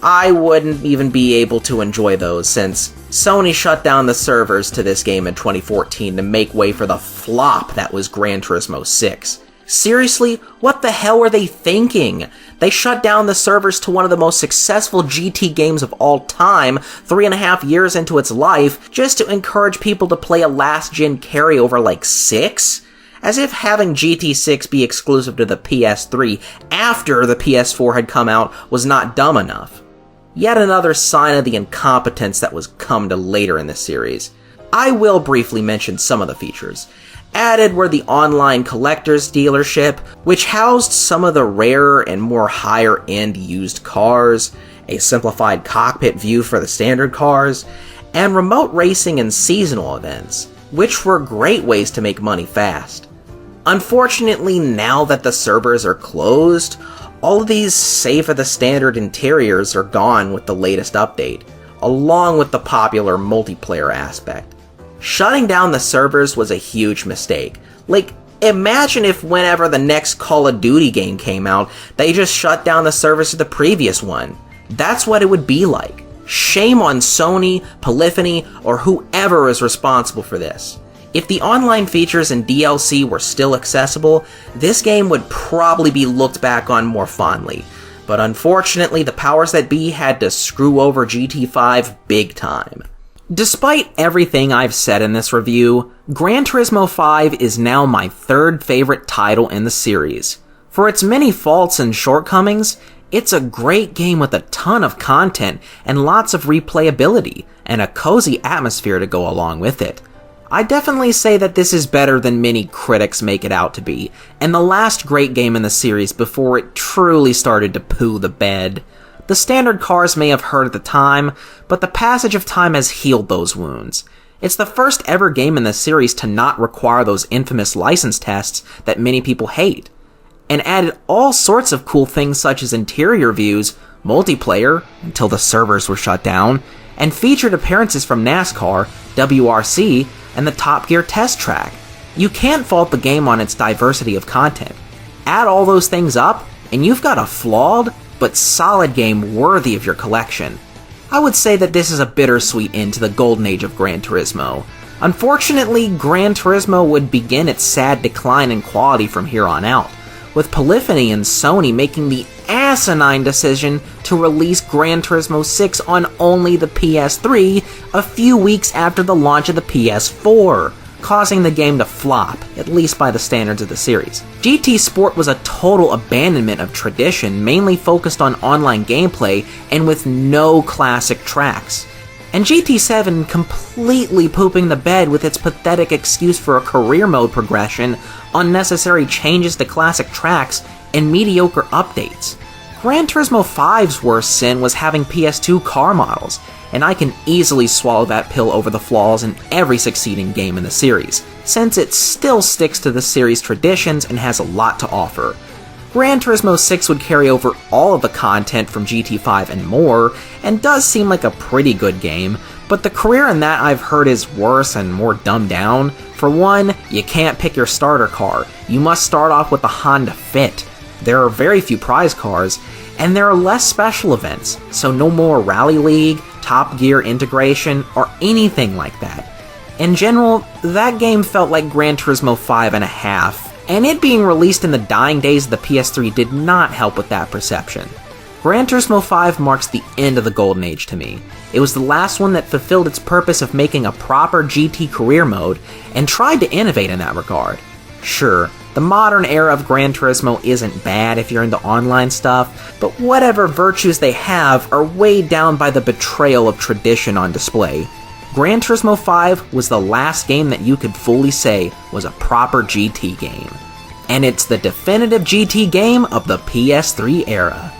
[SPEAKER 1] I wouldn't even be able to enjoy those since Sony shut down the servers to this game in 2014 to make way for the flop that was Gran Turismo 6. Seriously, what the hell were they thinking? They shut down the servers to one of the most successful GT games of all time 3.5 years into its life just to encourage people to play a last-gen carryover like 6? As if having GT6 be exclusive to the PS3 after the PS4 had come out was not dumb enough. Yet another sign of the incompetence that was come to later in the series. I will briefly mention some of the features. Added were the online collector's dealership, which housed some of the rarer and more higher-end used cars, a simplified cockpit view for the standard cars, and remote racing and seasonal events, which were great ways to make money fast. Unfortunately, now that the servers are closed, all of these save for the standard interiors are gone with the latest update, along with the popular multiplayer aspect. Shutting down the servers was a huge mistake. Like, imagine if whenever the next Call of Duty game came out, they just shut down the servers of the previous one. That's what it would be like. Shame on Sony, Polyphony, or whoever is responsible for this. If the online features and DLC were still accessible, this game would probably be looked back on more fondly. But unfortunately, the powers that be had to screw over GT5 big time. Despite everything I've said in this review, Gran Turismo 5 is now my third favorite title in the series. For its many faults and shortcomings, it's a great game with a ton of content and lots of replayability, and a cozy atmosphere to go along with it. I definitely say that this is better than many critics make it out to be, and the last great game in the series before it truly started to poo the bed. The standard cars may have hurt at the time, but the passage of time has healed those wounds. It's the first ever game in the series to not require those infamous license tests that many people hate, and added all sorts of cool things such as interior views, multiplayer, until the servers were shut down, and featured appearances from NASCAR, WRC, and the Top Gear test track. You can't fault the game on its diversity of content. Add all those things up, and you've got a flawed, but solid game worthy of your collection. I would say that this is a bittersweet end to the golden age of Gran Turismo. Unfortunately, Gran Turismo would begin its sad decline in quality from here on out, with Polyphony and Sony making the asinine decision to release Gran Turismo 6 on only the PS3 a few weeks after the launch of the PS4, causing the game to flop, at least by the standards of the series. GT Sport was a total abandonment of tradition, mainly focused on online gameplay and with no classic tracks. And GT7 completely pooping the bed with its pathetic excuse for a career mode progression, unnecessary changes to classic tracks, and mediocre updates. Gran Turismo 5's worst sin was having PS2 car models, and I can easily swallow that pill over the flaws in every succeeding game in the series, since it still sticks to the series' traditions and has a lot to offer. Gran Turismo 6 would carry over all of the content from GT5 and more, and does seem like a pretty good game, but the career in that I've heard is worse and more dumbed down. For one, you can't pick your starter car. You must start off with the Honda Fit. There are very few prize cars, and there are less special events, so no more Rally League, Top Gear integration, or anything like that. In general, that game felt like Gran Turismo 5.5, and it being released in the dying days of the PS3 did not help with that perception. Gran Turismo 5 marks the end of the golden age to me. It was the last one that fulfilled its purpose of making a proper GT career mode, and tried to innovate in that regard. Sure, the modern era of Gran Turismo isn't bad if you're into online stuff, but whatever virtues they have are weighed down by the betrayal of tradition on display. Gran Turismo 5 was the last game that you could fully say was a proper GT game. And it's the definitive GT game of the PS3 era.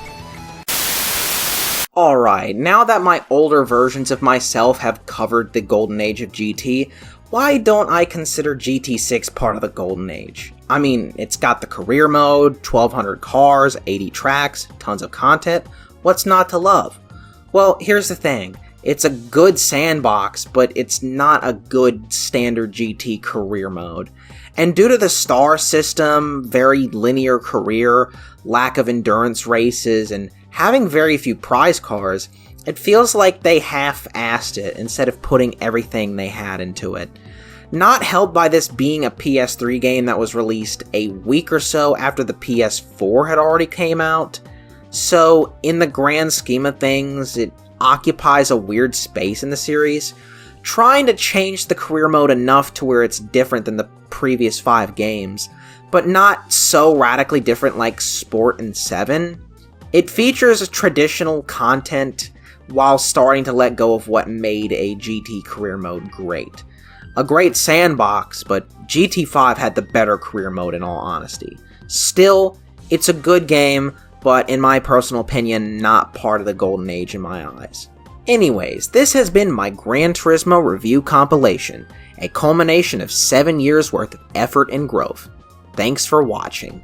[SPEAKER 1] Alright, now that my older versions of myself have covered the golden age of GT, why don't I consider GT6 part of the golden age? I mean, it's got the career mode, 1200 cars, 80 tracks, tons of content. What's not to love? Well, here's the thing. It's a good sandbox, but it's not a good standard GT career mode. And due to the star system, very linear career, lack of endurance races, and having very few prize cars, it feels like they half-assed it instead of putting everything they had into it. Not helped by this being a PS3 game that was released a week or so after the PS4 had already came out. So, in the grand scheme of things, it occupies a weird space in the series, trying to change the career mode enough to where it's different than the previous 5 games, but not so radically different like Sport and 7. It features traditional content while starting to let go of what made a GT career mode great. A great sandbox, but GT5 had the better career mode in all honesty. Still, it's a good game, but in my personal opinion, not part of the golden age in my eyes. Anyways, this has been my Gran Turismo review compilation, a culmination of 7 years worth of effort and growth. Thanks for watching.